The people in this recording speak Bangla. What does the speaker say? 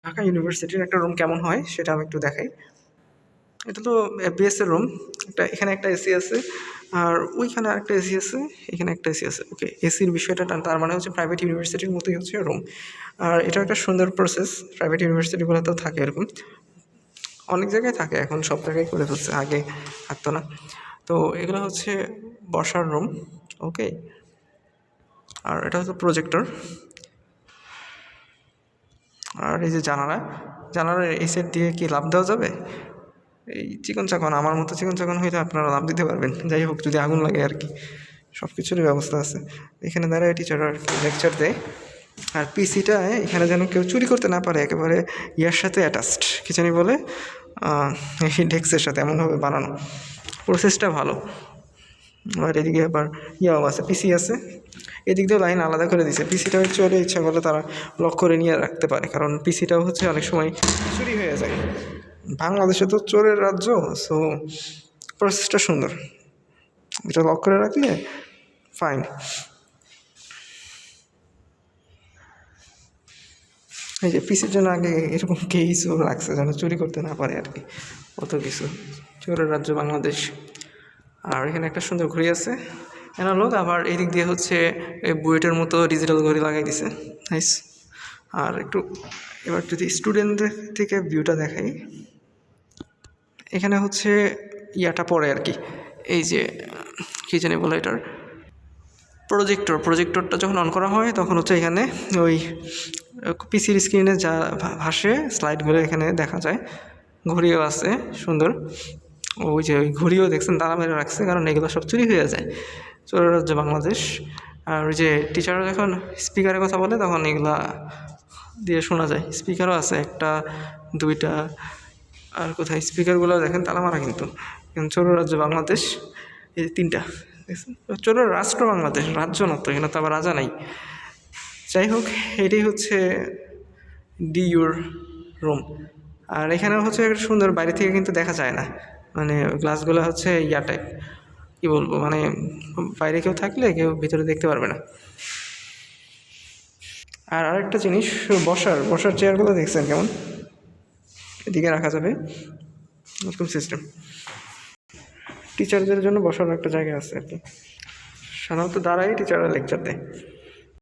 ঢাকা ইউনিভার্সিটির একটা রুম কেমন হয় সেটা আমি একটু দেখাই। এটা তো এফবিএস এর রুম। এখানে একটা এসি আছে, আর ওইখানে আরেকটা এসি আছে, এখানে একটা এসি আছে। ওকে, এসির বিষয়টা তার মানে হচ্ছে প্রাইভেট ইউনিভার্সিটির মতোই হচ্ছে রুম। আর এটা একটা সুন্দর প্রসেস, প্রাইভেট ইউনিভার্সিটিগুলোতেও থাকে এরকম, অনেক জায়গায় থাকে, এখন সব জায়গায় করে ফেলছে, আগে থাকতো না। তো এগুলো হচ্ছে বসার রুম। ওকে, আর এটা হচ্ছে প্রজেক্টর। আর এই যে জানালার এই সাইড দিয়ে কি লাফ দেওয়া যাবে? এই চিকন চাকন, আমার মতো চিকন চাকন হইলে আপনারা লাভ দিতে পারবেন, যাই হোক যদি আগুন লাগে আর কি। সব কিছুরই ব্যবস্থা আছে। এখানে দাঁড়ায় টিচার আর কি লেকচার দেয়। আর পিসিটা এখানে যেন কেউ চুরি করতে না পারে, একেবারে ইয়ার সাথে অ্যাটাচড, কি জানি বলে, এই ডেস্কের সাথে এমনভাবে বানানো, প্রসেসটা ভালো। আর এদিকে আবার ইয়াও আছে, পিসি আছে, এদিক দিয়েও লাইন আলাদা করে দিছে। পিসিটা চলে ইচ্ছা করলে তারা লক করে নিয়ে রাখতে পারে, কারণ পিসিটাও হচ্ছে অনেক সময় চুরি হয়ে যায়। বাংলাদেশে তো চোরের রাজ্য, সো প্রসেসটা সুন্দর, এটা লক করে রাখলে ফাইন। এই যে পিসির জন্য আগে এরকম কেসও রাখছে যেন চুরি করতে না পারে আর কি, কত কিছু। চোরের রাজ্য বাংলাদেশ। আর এখানে একটা সুন্দর ঘড়ি আছে অ্যানালগ, আবার এই দিক দিয়ে হচ্ছে এই বুয়েটের মতো ডিজিটাল ঘড়ি লাগাই দিছে, নাইস। আর একটু এবার যদি স্টুডেন্টদের থেকে ভিউটা দেখাই, এখানে হচ্ছে ইয়াটা পড়ে আর কি, এই যে কী জানি বলে এটার, প্রজেক্টরটা যখন অন করা হয় তখন হচ্ছে এখানে ওই পিসির স্ক্রিনে যা ভাসে স্লাইডগুলো এখানে দেখা যায়। ঘড়িও আছে সুন্দর, ওই যে ওই ঘড়িও দেখছেন তারা মেরে রাখছে, কারণ এগুলো সব চুরি হয়ে যায়, চোরের রাজ্য বাংলাদেশ। আর ওই যে টিচাররা যখন স্পিকারে কথা বলে তখন এগুলা দিয়ে শোনা যায়। স্পিকারও আছে একটা, দুইটা, আর কোথায় স্পিকারগুলো দেখেন তালা মারা, কিন্তু চোরের রাজ্য বাংলাদেশ এই তিনটা দেখছেন। চোরের রাষ্ট্র বাংলাদেশ, রাজ্য না তো, এখানে তো আবার রাজা নাই। যাই হোক, এটাই হচ্ছে ডিইউর রুম। আর এখানেও হচ্ছে একটা সুন্দর, বাইরে থেকে কিন্তু দেখা যায় না, মানে গ্লাসগুলো হচ্ছে ইয়া টাইপ, কী বলবো, মানে বাইরে কেউ থাকলে কেউ ভিতরে দেখতে পারবে না। আর আরেকটা জিনিস, বসার চেয়ারগুলো দেখছেন কেমন, এদিকে রাখা যাবে এরকম সিস্টেম। টিচারদের জন্য বসার একটা জায়গা আছে আর কি, সাধারণত দাঁড়াই টিচাররা লেকচার দেয়।